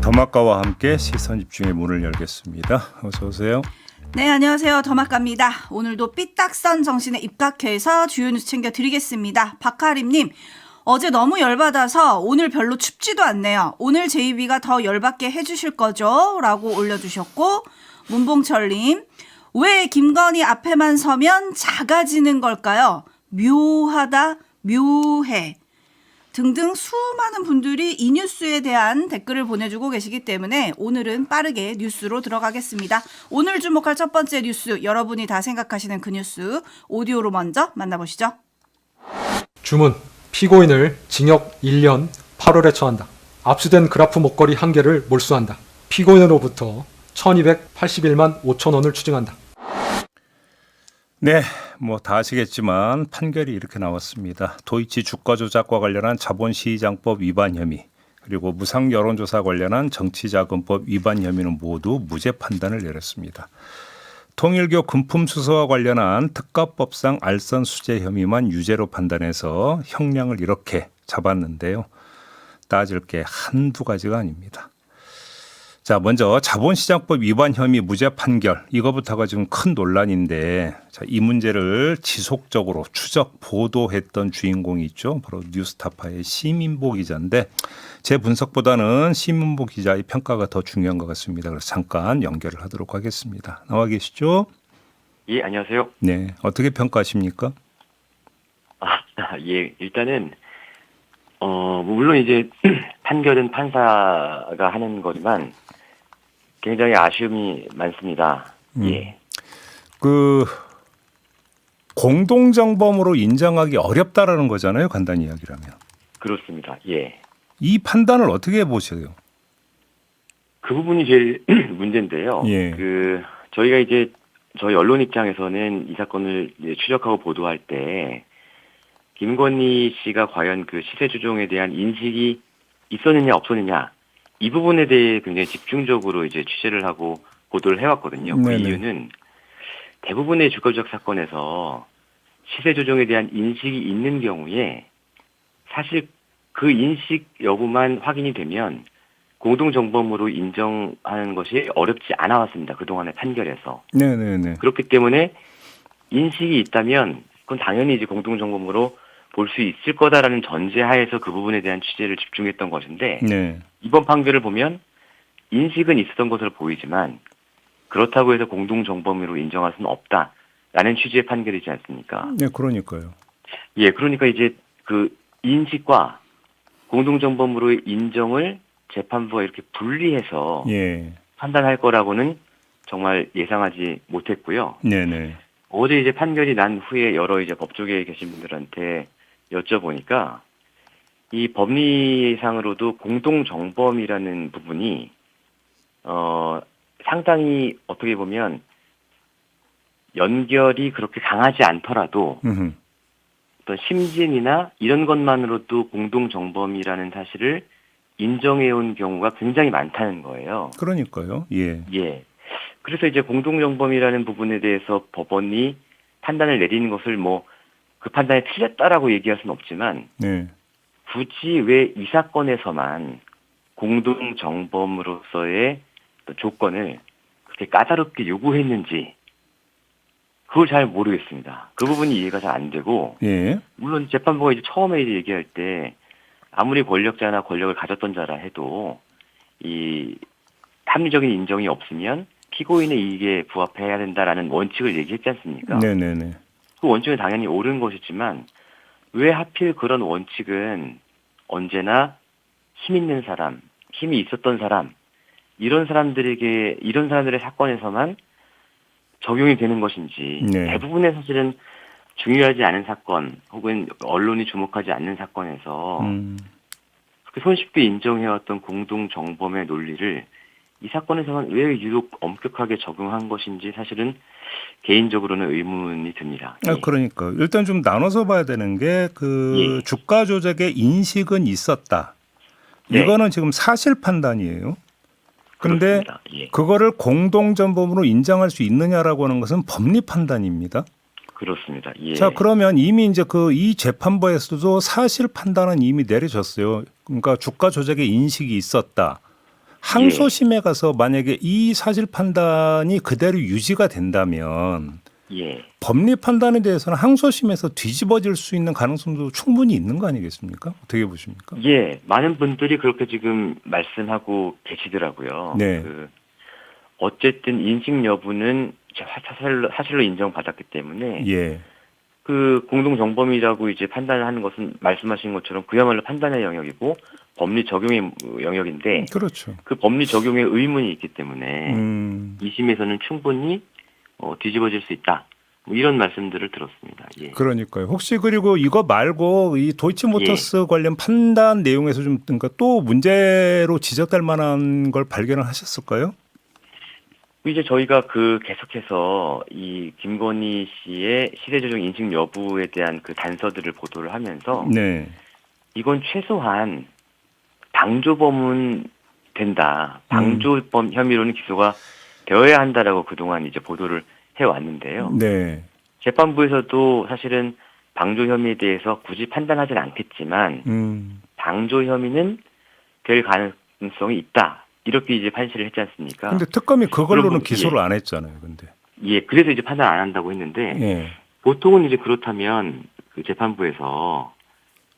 더마카와 함께 시선집중의 문을 열겠습니다. 어서 오세요. 네, 안녕하세요. 더마카입니다. 오늘도 삐딱선 정신에 입각해서 주요 뉴스 챙겨드리겠습니다. 박하림님, 어제 너무 열받아서 오늘 별로 춥지도 않네요. 오늘 제이비가 더 열받게 해주실 거죠? 라고 올려주셨고, 문봉철님, 왜 김건희 앞에만 서면 작아지는 걸까요? 묘하다, 묘해. 등등 수많은 분들이 이 뉴스에 대한 댓글을 보내주고 계시기 때문에 오늘은 빠르게 뉴스로 들어가겠습니다. 오늘 주목할 첫 번째 뉴스, 여러분이 다 생각하시는 그 뉴스 오디오로 먼저 만나보시죠. 주문, 피고인을 징역 1년 8월에 처한다. 압수된 그라프 목걸이 1개를 몰수한다. 피고인으로부터 1281만 5천 원을 추징한다. 네, 뭐 다 아시겠지만 판결이 이렇게 나왔습니다. 도이치 주가 조작과 관련한 자본시장법 위반 혐의, 그리고 무상 여론조사 관련한 정치자금법 위반 혐의는 모두 무죄 판단을 내렸습니다. 통일교 금품 수수와 관련한 특가법상 알선 수재 혐의만 유죄로 판단해서 형량을 이렇게 잡았는데요. 따질 게 한두 가지가 아닙니다. 자, 먼저 자본시장법 위반 혐의 무죄 판결, 이거부터가 지금 큰 논란인데, 자, 이 문제를 지속적으로 추적 보도했던 주인공이 있죠. 바로 뉴스타파의 시민보 기자인데, 제 분석보다는 시민보 기자의 평가가 더 중요한 것 같습니다. 그래서 잠깐 연결을 하도록 하겠습니다. 나와 계시죠? 예, 안녕하세요. 네, 어떻게 평가하십니까? 예, 일단은 물론 이제 판결은 판사가 하는 거지만 굉장히 아쉬움이 많습니다. 예. 그 공동정범으로 인정하기 어렵다라는 거잖아요. 간단히 이야기를 하면. 그렇습니다. 예. 이 판단을 어떻게 보세요? 그 부분이 제일 문제인데요. 예. 저희가 이제 저희 언론 입장에서는 이 사건을 이제 추적하고 보도할 때 김건희 씨가 과연 그 시세 조종에 대한 인식이 있었느냐 없었느냐 이 부분에 대해 굉장히 집중적으로 이제 취재를 하고 보도를 해왔거든요. 그 이유는 대부분의 주가 조작 사건에서 시세 조종에 대한 인식이 있는 경우에 사실 그 인식 여부만 확인이 되면 공동정범으로 인정하는 것이 어렵지 않아 왔습니다. 그동안의 판결에서. 네네네. 그렇기 때문에 인식이 있다면 그건 당연히 이제 공동정범으로 볼 수 있을 거다라는 전제하에서 그 부분에 대한 취재를 집중했던 것인데 네. 이번 판결을 보면 인식은 있었던 것으로 보이지만 그렇다고 해서 공동정범으로 인정할 수는 없다라는 취지의 판결이지 않습니까? 네, 그러니까요. 예, 그러니까 이제 그 인식과 공동정범으로의 인정을 재판부가 이렇게 분리해서 예. 판단할 거라고는 정말 예상하지 못했고요. 네네. 어제 이제 판결이 난 후에 여러 이제 법조계에 계신 분들한테 여쭤보니까 이 법리상으로도 공동정범이라는 부분이 상당히 어떻게 보면 연결이 그렇게 강하지 않더라도 어떤 심증이나 이런 것만으로도 공동정범이라는 사실을 인정해온 경우가 굉장히 많다는 거예요. 그러니까요. 예. 예. 그래서 이제 공동정범이라는 부분에 대해서 법원이 판단을 내리는 것을 뭐 그 판단이 틀렸다라고 얘기할 수는 없지만 네. 굳이 왜 이 사건에서만 공동정범으로서의 조건을 그렇게 까다롭게 요구했는지 그걸 잘 모르겠습니다. 그 부분이 이해가 잘 안 되고 예. 물론 재판부가 이제 처음에 이제 얘기할 때 아무리 권력자나 권력을 가졌던 자라 해도 이 합리적인 인정이 없으면 피고인의 이익에 부합해야 된다라는 원칙을 얘기했지 않습니까? 네네네. 그 원칙은 당연히 옳은 것이지만 왜 하필 그런 원칙은 언제나 힘 있는 사람, 힘이 있었던 사람, 이런 사람들의 사건에서만 적용이 되는 것인지 네. 대부분의 사실은 중요하지 않은 사건 혹은 언론이 주목하지 않는 사건에서 그렇게 손쉽게 인정해왔던 공동정범의 논리를 이 사건에서만 왜 유독 엄격하게 적용한 것인지 사실은 개인적으로는 의문이 듭니다. 예. 그러니까 일단 좀 나눠서 봐야 되는 게 그 예. 주가 조작의 인식은 있었다. 네. 이거는 지금 사실 판단이에요. 그런데 그렇습니다. 예. 그거를 공동정범으로 인정할 수 있느냐라고 하는 것은 법리 판단입니다. 그렇습니다. 예. 자, 그러면 이미 이제 이 재판부에서도 사실 판단은 이미 내려졌어요. 그러니까 주가 조작의 인식이 있었다. 항소심에 가서 만약에 이 사실 판단이 그대로 유지가 된다면 예. 법리 판단에 대해서는 항소심에서 뒤집어질 수 있는 가능성도 충분히 있는 거 아니겠습니까? 어떻게 보십니까? 예, 많은 분들이 그렇게 지금 말씀하고 계시더라고요. 네. 어쨌든 인식 여부는 사실로 인정받았기 때문에 예. 그 공동정범이라고 이제 판단을 하는 것은 말씀하신 것처럼 그야말로 판단의 영역이고 법리 적용의 영역인데 그렇죠. 그 법리 적용의 의문이 있기 때문에 2심에서는 충분히 뒤집어질 수 있다. 뭐 이런 말씀들을 들었습니다. 예. 그러니까요. 혹시 그리고 이거 말고 이 도이치모터스 관련 판단 내용에서 좀 그러니까 또 문제로 지적될 만한 걸 발견을 하셨을까요? 이제 저희가 계속해서 이 김건희 씨의 시대조정 인식 여부에 대한 그 단서들을 보도를 하면서 네. 이건 최소한 방조범은 된다. 방조범 혐의로는 기소가 되어야 한다라고 그동안 이제 보도를 해왔는데요. 네. 재판부에서도 사실은 방조 혐의에 대해서 굳이 판단하지는 않겠지만 방조 혐의는 될 가능성이 있다. 이렇게 이제 판시를 했지 않습니까? 근데 특검이 그걸로는 그럼, 기소를 안 했잖아요. 근데. 예, 그래서 이제 판단 안 한다고 했는데 예. 보통은 이제 그렇다면 그 재판부에서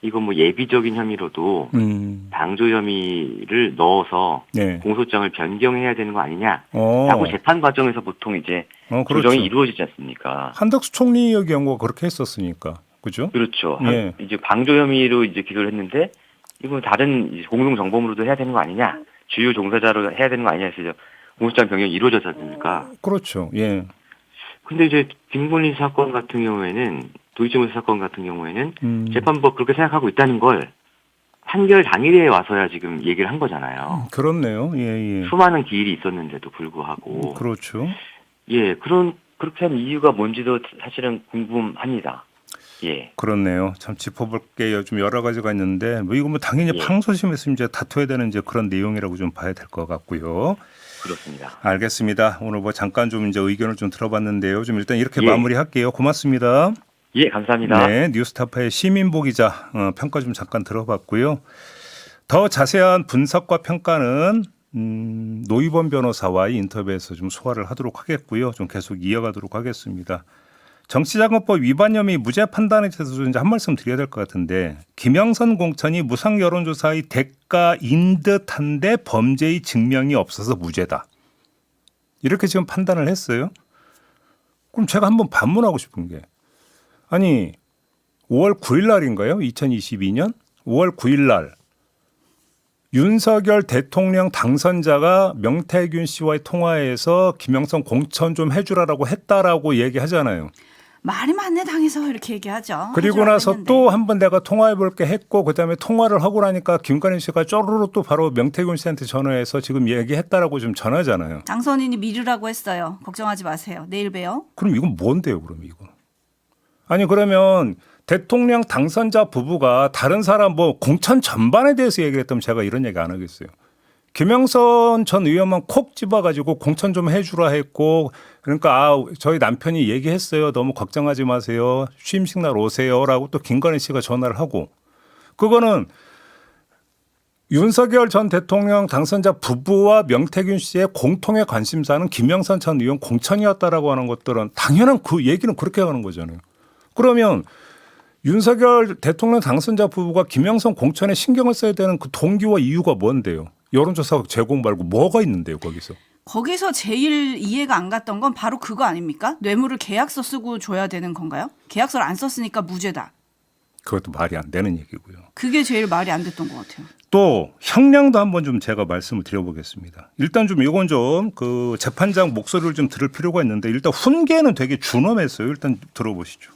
이거 뭐 예비적인 혐의로도 방조 혐의를 넣어서 네. 공소장을 변경해야 되는 거 아니냐라고 재판 과정에서 보통 이제 그렇죠. 조정이 이루어지지 않습니까? 한덕수 총리의 경우가 그렇게 했었으니까, 그죠? 그렇죠. 예. 이제 방조 혐의로 이제 기소를 했는데 이건 다른 이제 공동 정범으로도 해야 되는 거 아니냐, 주요 종사자로 해야 되는 거 아니냐 해서 공소장 변경이 이루어졌지 않습니까? 그렇죠. 예. 근데 이제 김건희 사건 같은 경우에는 도이치모터스 사건 같은 경우에는 재판부가 그렇게 생각하고 있다는 걸 판결 당일에 와서야 지금 얘기를 한 거잖아요. 그렇네요. 예, 예. 수많은 기일이 있었는데도 불구하고. 그렇죠. 예, 그렇게 한 이유가 뭔지도 사실은 궁금합니다. 예. 그렇네요. 참 짚어볼 게 좀 여러 가지가 있는데 뭐 이거 뭐 당연히 예. 항소심에서 이제 다퉈야 되는 이제 그런 내용이라고 좀 봐야 될 것 같고요. 그렇습니다. 알겠습니다. 오늘 뭐 잠깐 좀 이제 의견을 좀 들어봤는데요. 좀 일단 이렇게 예. 마무리할게요. 고맙습니다. 예, 감사합니다. 네, 뉴스타파의 시민보 기자 평가 좀 잠깐 들어봤고요. 더 자세한 분석과 평가는 노희범 변호사와의 인터뷰에서 좀 소화를 하도록 하겠고요. 좀 계속 이어가도록 하겠습니다. 정치자금법 위반 혐의 무죄 판단에 대해서 이제 한 말씀 드려야 될 것 같은데 김영선 공천이 무상 여론조사의 대가인 듯한데 범죄의 증명이 없어서 무죄다. 이렇게 지금 판단을 했어요. 그럼 제가 한번 반문하고 싶은 게 아니 5월 9일 날인가요? 2022년 5월 9일 날 윤석열 대통령 당선자가 명태균 씨와의 통화에서 김영선 공천 좀 해주라라고 했다라고 얘기하잖아요. 말이 많네 당에서 이렇게 얘기하죠. 그리고 나서 또 한 번 내가 통화해 볼게 했고 그다음에 통화를 하고 나니까 김건희 씨가 쪼르르 또 바로 명태균 씨한테 전화해서 지금 얘기했다라고 좀 전하잖아요. 당선인이 미루라고 했어요. 걱정하지 마세요. 내일 봬요. 그럼 이건 뭔데요? 그럼 이거. 아니 그러면 대통령 당선자 부부가 다른 사람 뭐 공천 전반에 대해서 얘기를 했다면 제가 이런 얘기 안 하겠어요. 김영선 전 의원만 콕 집어가지고 공천 좀 해주라 했고 그러니까 저희 남편이 얘기했어요. 너무 걱정하지 마세요. 취임식 날 오세요라고 또 김건희 씨가 전화를 하고 그거는 윤석열 전 대통령 당선자 부부와 명태균 씨의 공통의 관심사는 김영선 전 의원 공천이었다라고 하는 것들은 당연한 그 얘기는 그렇게 하는 거잖아요. 그러면 윤석열 대통령 당선자 부부가 김영선 공천에 신경을 써야 되는 그 동기와 이유가 뭔데요? 여론조사 제공 말고 뭐가 있는데요, 거기서? 거기서 제일 이해가 안 갔던 건 바로 그거 아닙니까? 뇌물을 계약서 쓰고 줘야 되는 건가요? 계약서를 안 썼으니까 무죄다. 그것도 말이 안 되는 얘기고요. 그게 제일 말이 안 됐던 것 같아요. 또 형량도 한번 좀 제가 말씀을 드려보겠습니다. 일단 좀 이건 좀 그 재판장 목소리를 좀 들을 필요가 있는데 일단 훈계는 되게 준엄했어요. 일단 들어보시죠.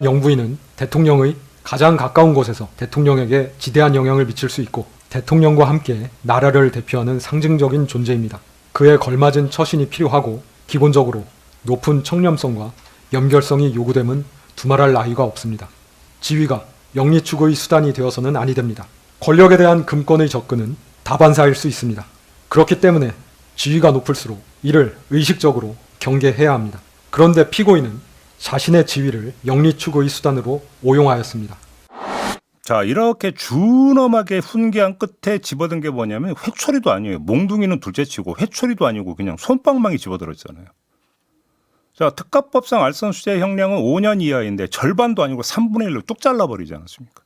영부인은 대통령의 가장 가까운 곳에서 대통령에게 지대한 영향을 미칠 수 있고 대통령과 함께 나라를 대표하는 상징적인 존재입니다. 그에 걸맞은 처신이 필요하고 기본적으로 높은 청렴성과 연결성이 요구됨은 두말할 나위가 없습니다. 지위가 영리추구의 수단이 되어서는 아니 됩니다. 권력에 대한 금권의 접근은 다반사일 수 있습니다. 그렇기 때문에 지위가 높을수록 이를 의식적으로 경계해야 합니다. 그런데 피고인은 자신의 지위를 영리추구의 수단으로 오용하였습니다. 자, 이렇게 준엄하게 훈계한 끝에 집어든 게 뭐냐면 회초리도 아니에요. 몽둥이는 둘째치고 회초리도 아니고 그냥 손방망이 집어들었잖아요. 자, 특가법상 알선수재 형량은 5년 이하인데 절반도 아니고 3분의 1로 뚝 잘라버리지 않았습니까?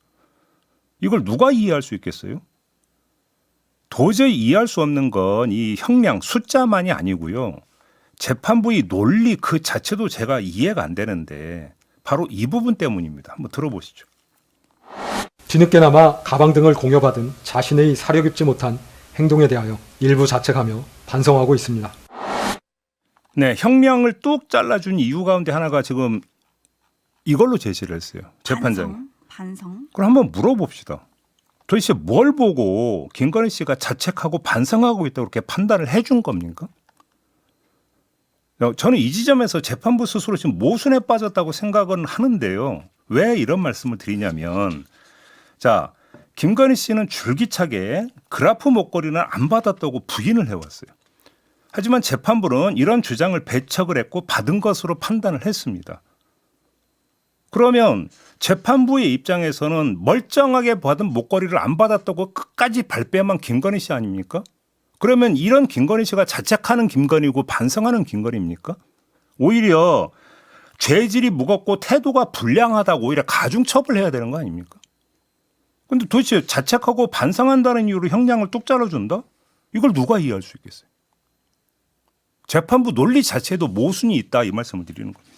이걸 누가 이해할 수 있겠어요? 도저히 이해할 수 없는 건 이 형량 숫자만이 아니고요. 재판부의 논리 그 자체도 제가 이해가 안 되는데 바로 이 부분 때문입니다. 한번 들어보시죠. 뒤늦게나마 가방 등을 공여받은 자신의 사려 깊지 못한 행동에 대하여 일부 자책하며 반성하고 있습니다. 네, 형량을 뚝 잘라준 이유 가운데 하나가 지금 이걸로 제시를 했어요. 재판장이. 반성. 그럼 한번 물어봅시다. 도대체 뭘 보고 김건희 씨가 자책하고 반성하고 있다고 그렇게 판단을 해준 겁니까? 저는 이 지점에서 재판부 스스로 지금 모순에 빠졌다고 생각은 하는데요. 왜 이런 말씀을 드리냐면, 자, 김건희 씨는 줄기차게 그래프 목걸이는 안 받았다고 부인을 해왔어요. 하지만 재판부는 이런 주장을 배척을 했고 받은 것으로 판단을 했습니다. 그러면 재판부의 입장에서는 멀쩡하게 받은 목걸이를 안 받았다고 끝까지 발뺌한 김건희 씨 아닙니까? 그러면 이런 김건희 씨가 자책하는 김건희고 반성하는 김건희입니까? 오히려 죄질이 무겁고 태도가 불량하다고 오히려 가중처벌해야 되는 거 아닙니까? 근데 도대체 자책하고 반성한다는 이유로 형량을 뚝 잘라준다? 이걸 누가 이해할 수 있겠어요? 재판부 논리 자체에도 모순이 있다 이 말씀을 드리는 겁니다.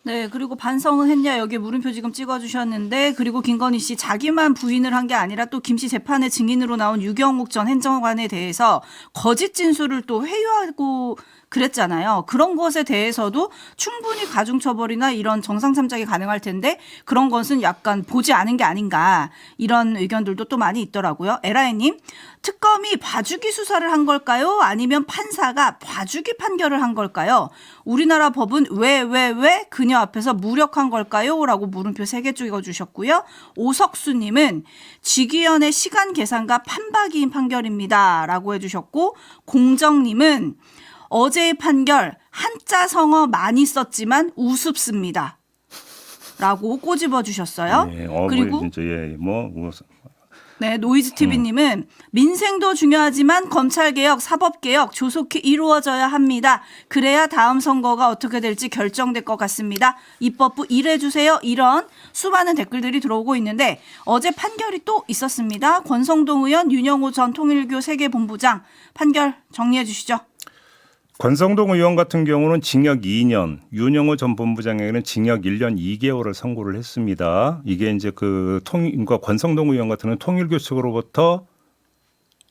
네, 그리고 반성은 했냐 여기에 물음표 지금 찍어주셨는데, 그리고 김건희 씨 자기만 부인을 한 게 아니라 또 김 씨 재판의 증인으로 나온 유경욱 전 행정관에 대해서 거짓 진술을 또 회유하고 그랬잖아요. 그런 것에 대해서도 충분히 가중처벌이나 이런 정상참작이 가능할 텐데 그런 것은 약간 보지 않은 게 아닌가, 이런 의견들도 또 많이 있더라고요. 에라이님, 특검이 봐주기 수사를 한 걸까요? 아니면 판사가 봐주기 판결을 한 걸까요? 우리나라 법은 왜 그녀 앞에서 무력한 걸까요? 라고 물음표 3개 찍어주셨고요. 오석수님은 직위원의 시간 계산과 판박이인 판결입니다 라고 해주셨고, 공정님은 어제의 판결 한자 성어 많이 썼지만 우습습니다 라고 꼬집어 주셨어요. 네, 그리고 진짜 네, 노이즈 TV님은 민생도 중요하지만 검찰개혁, 사법개혁 조속히 이루어져야 합니다. 그래야 다음 선거가 어떻게 될지 결정될 것 같습니다. 입법부 일해주세요. 이런 수많은 댓글들이 들어오고 있는데 어제 판결이 또 있었습니다. 권성동 의원, 윤영호 전 통일교 세계본부장 판결 정리해 주시죠. 권성동 의원 같은 경우는 징역 2년, 윤영호 전 본부장에게는 징역 1년 2개월을 선고를 했습니다. 이게 이제 그러니까 권성동 의원 같은 경우는 통일교 측으로부터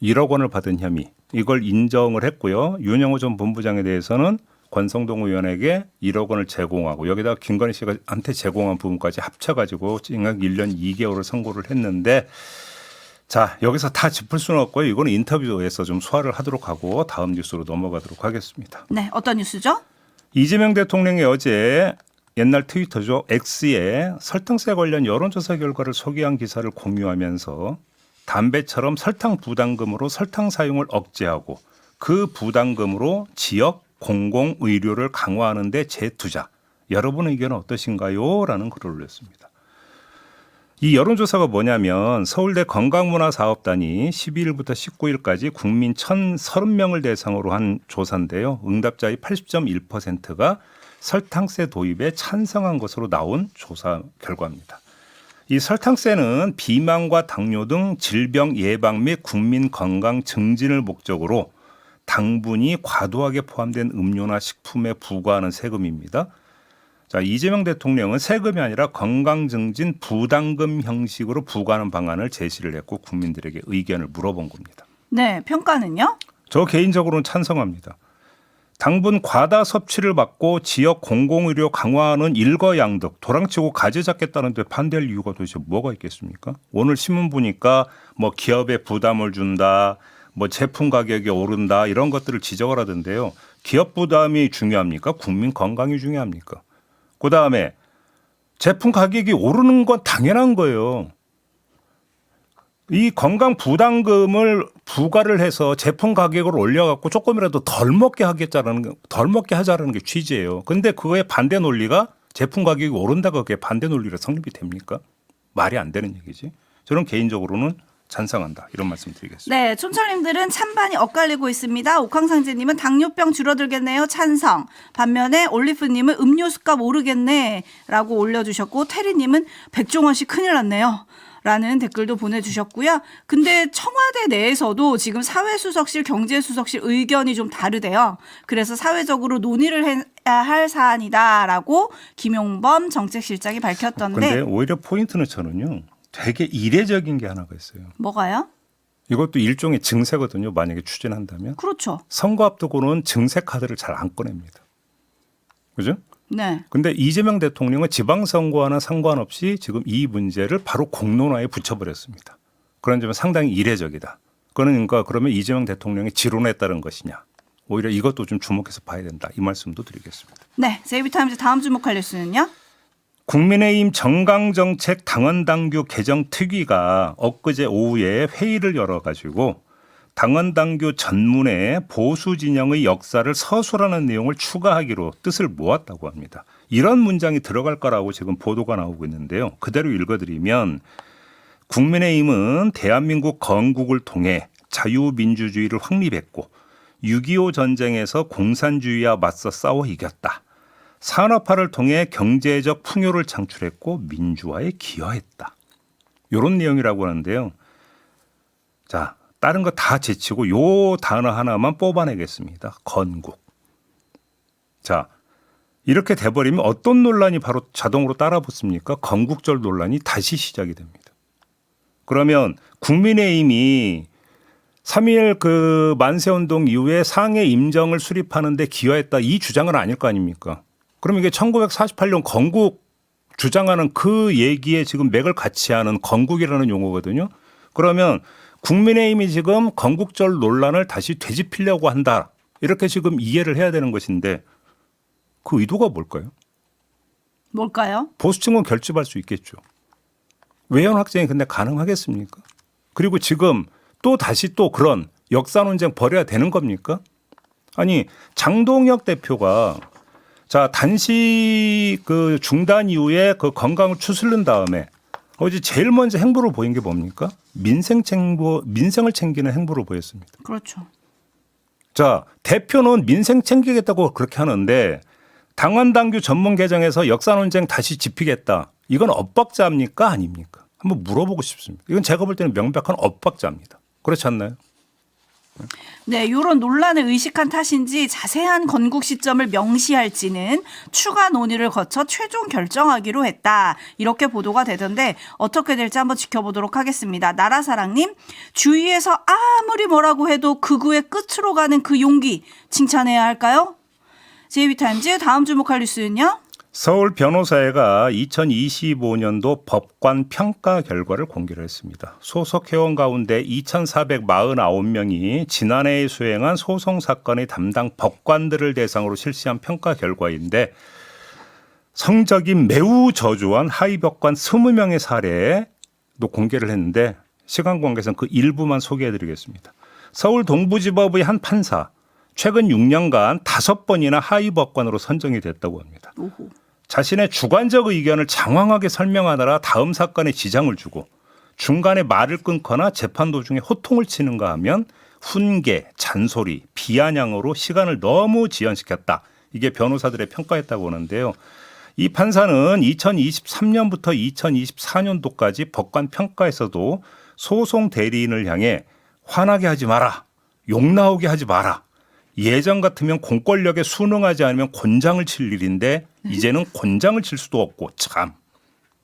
1억 원을 받은 혐의, 이걸 인정을 했고요. 윤영호 전 본부장에 대해서는 권성동 의원에게 1억 원을 제공하고 여기다가 김건희 씨가 한테 제공한 부분까지 합쳐가지고 징역 1년 2개월을 선고를 했는데, 자, 여기서 다 짚을 수는 없고요. 이거는 인터뷰에서 좀 소화를 하도록 하고 다음 뉴스로 넘어가도록 하겠습니다. 네, 어떤 뉴스죠? 이재명 대통령이 어제 옛날 트위터죠, X에 설탕세 관련 여론조사 결과를 소개한 기사를 공유하면서 담배처럼 설탕 부담금으로 설탕 사용을 억제하고 그 부담금으로 지역 공공의료를 강화하는 데 재투자. 여러분의 의견은 어떠신가요? 라는 글을 올렸습니다. 이 여론조사가 뭐냐면 서울대 건강문화사업단이 12일부터 19일까지 국민 1,030명을 대상으로 한 조사인데요. 응답자의 80.1%가 설탕세 도입에 찬성한 것으로 나온 조사 결과입니다. 이 설탕세는 비만과 당뇨 등 질병 예방 및 국민 건강 증진을 목적으로 당분이 과도하게 포함된 음료나 식품에 부과하는 세금입니다. 자, 이재명 대통령은 세금이 아니라 건강증진 부담금 형식으로 부과하는 방안을 제시를 했고 국민들에게 의견을 물어본 겁니다. 네, 평가는요? 저 개인적으로는 찬성합니다. 당분 과다 섭취를 막고 지역 공공의료 강화하는 일거양득, 도랑치고 가지 잡겠다는데 반대할 이유가 도대체 뭐가 있겠습니까? 오늘 신문 보니까 뭐 기업에 부담을 준다, 뭐 제품 가격이 오른다, 이런 것들을 지적을 하던데요. 기업 부담이 중요합니까? 국민 건강이 중요합니까? 그다음에 제품 가격이 오르는 건 당연한 거예요. 이 건강 부담금을 부과를 해서 제품 가격을 올려갖고 조금이라도 덜 먹게 하자라는 게 취지예요. 근데 그거에 반대 논리가 제품 가격이 오른다고 그게 반대 논리로 성립이 됩니까? 말이 안 되는 얘기지. 저는 개인적으로는 찬성한다. 이런 말씀 드리겠습니다. 네, 촌철님들은 찬반이 엇갈리고 있습니다. 옥황상제님은 당뇨병 줄어들겠네요. 찬성. 반면에 올리프님은 음료수값 오르겠네 라고 올려주셨고 테리님은 백종원 씨 큰일 났네요. 라는 댓글도 보내주셨고요. 근데 청와대 내에서도 지금 사회수석실, 경제수석실 의견이 좀 다르대요. 그래서 사회적으로 논의를 해야 할 사안이다라고 김용범 정책실장이 밝혔던데. 근데 오히려 포인트는 저는요. 되게 이례적인 게 하나가 있어요. 뭐가요? 이것도 일종의 증세거든요. 만약에 추진한다면. 그렇죠. 선거 앞두고는 증세 카드를 잘 안 꺼냅니다. 그죠? 네. 근데 이재명 대통령은 지방선거와는 상관없이 지금 이 문제를 바로 공론화에 붙여버렸습니다. 그런 점은 상당히 이례적이다. 그러니까 그러면 이재명 대통령의 지론에 따른 것이냐. 오히려 이것도 좀 주목해서 봐야 된다. 이 말씀도 드리겠습니다. 네. 제이비타임즈 다음 주목할 뉴스는요? 국민의힘 정강정책 당헌당규 개정 특위가 엊그제 오후에 회의를 열어가지고 당헌당규 전문에 보수 진영의 역사를 서술하는 내용을 추가하기로 뜻을 모았다고 합니다. 이런 문장이 들어갈 거라고 지금 보도가 나오고 있는데요. 그대로 읽어드리면 국민의힘은 대한민국 건국을 통해 자유민주주의를 확립했고 6.25 전쟁에서 공산주의와 맞서 싸워 이겼다. 산업화를 통해 경제적 풍요를 창출했고 민주화에 기여했다. 이런 내용이라고 하는데요. 자, 다른 거 다 제치고 요 단어 하나만 뽑아내겠습니다. 건국. 자, 이렇게 돼버리면 어떤 논란이 바로 자동으로 따라붙습니까? 건국절 논란이 다시 시작이 됩니다. 그러면 국민의힘이 3.1 그 만세운동 이후에 상해 임정을 수립하는 데 기여했다. 이 주장은 아닐 거 아닙니까? 그럼 이게 1948년 건국 주장하는 그 얘기에 지금 맥을 같이 하는 건국이라는 용어거든요. 그러면 국민의힘이 지금 건국절 논란을 다시 되짚으려고 한다. 이렇게 지금 이해를 해야 되는 것인데 그 의도가 뭘까요? 뭘까요? 보수층은 결집할 수 있겠죠. 외연 확장이 근데 가능하겠습니까? 그리고 지금 또 다시 또 그런 역사 논쟁 벌여야 되는 겁니까? 아니 장동혁 대표가 자 단식 그 중단 이후에 그 건강을 추스른 다음에 어제 제일 먼저 행보를 보인 게 뭡니까? 민생을 챙기는 행보를 보였습니다. 그렇죠. 자 대표는 민생 챙기겠다고 그렇게 하는데 당헌당규 전문 개정에서 역사 논쟁 다시 짚히겠다. 이건 엇박자입니까? 아닙니까? 한번 물어보고 싶습니다. 이건 제가 볼 때는 명백한 엇박자입니다. 그렇지 않나요? 네, 이런 논란을 의식한 탓인지 자세한 건국 시점을 명시할지는 추가 논의를 거쳐 최종 결정하기로 했다. 이렇게 보도가 되던데 어떻게 될지 한번 지켜보도록 하겠습니다. 나라사랑님, 주위에서 아무리 뭐라고 해도 극우의 끝으로 가는 그 용기 칭찬해야 할까요? 제이비타임즈 다음 주목할 뉴스는요? 서울 변호사회가 2025년도 법관 평가 결과를 공개를 했습니다. 소속 회원 가운데 2,449명이 지난해에 수행한 소송 사건의 담당 법관들을 대상으로 실시한 평가 결과인데 성적이 매우 저조한 하위 법관 20명의 사례도 공개를 했는데 시간 관계상 그 일부만 소개해드리겠습니다. 서울 동부지법의 한 판사 최근 6년간 5번이나 하위 법관으로 선정이 됐다고 합니다. 오호. 자신의 주관적 의견을 장황하게 설명하느라 다음 사건에 지장을 주고 중간에 말을 끊거나 재판 도중에 호통을 치는가 하면 훈계, 잔소리, 비아냥으로 시간을 너무 지연시켰다. 이게 변호사들의 평가였다고 하는데요. 이 판사는 2023년부터 2024년도까지 법관 평가에서도 소송 대리인을 향해 화나게 하지 마라. 욕 나오게 하지 마라. 예전 같으면 공권력에 순응하지 않으면 곤장을 칠 일인데 이제는 곤장을 칠 수도 없고 참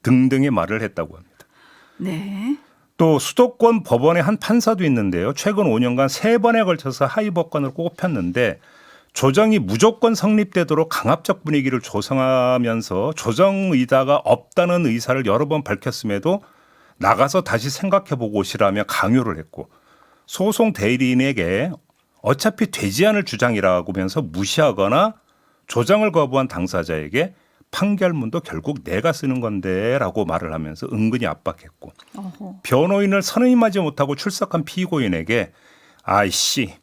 등등의 말을 했다고 합니다. 네. 또 수도권 법원의 한 판사도 있는데요. 최근 5년간 3번에 걸쳐서 하위 법관을 꼽혔는데 조정이 무조건 성립되도록 강압적 분위기를 조성하면서 조정 의사가 없다는 의사를 여러 번 밝혔음에도 나가서 다시 생각해보고 오시라며 강요를 했고 소송 대리인에게 어차피 되지 않을 주장이라고 하면서 무시하거나 조정을 거부한 당사자에게 판결문도 결국 내가 쓰는 건데 라고 말을 하면서 은근히 압박했고 어허. 변호인을 선임하지 못하고 출석한 피고인에게 아이씨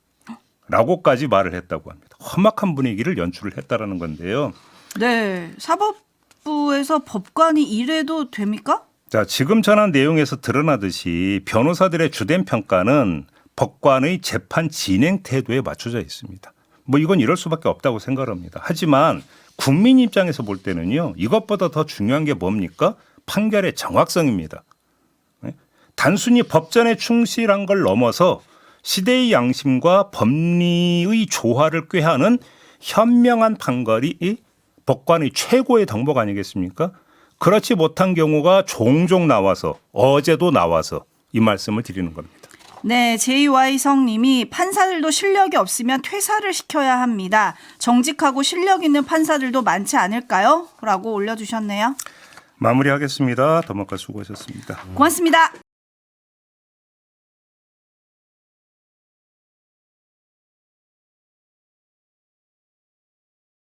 라고까지 말을 했다고 합니다. 험악한 분위기를 연출을 했다라는 건데요. 네. 사법부에서 법관이 이래도 됩니까? 자, 지금 전한 내용에서 드러나듯이 변호사들의 주된 평가는 법관의 재판 진행 태도에 맞춰져 있습니다. 뭐 이건 이럴 수밖에 없다고 생각합니다. 하지만 국민 입장에서 볼 때는요. 이것보다 더 중요한 게 뭡니까? 판결의 정확성입니다. 단순히 법전에 충실한 걸 넘어서 시대의 양심과 법리의 조화를 꾀하는 현명한 판결이 이 법관의 최고의 덕목 아니겠습니까? 그렇지 못한 경우가 종종 나와서 어제도 나와서 이 말씀을 드리는 겁니다. 네, JY성님이 판사들도 실력이 없으면 퇴사를 시켜야 합니다. 정직하고 실력 있는 판사들도 많지 않을까요? 라고 올려주셨네요. 마무리하겠습니다. 더마카 수고하셨습니다. 고맙습니다.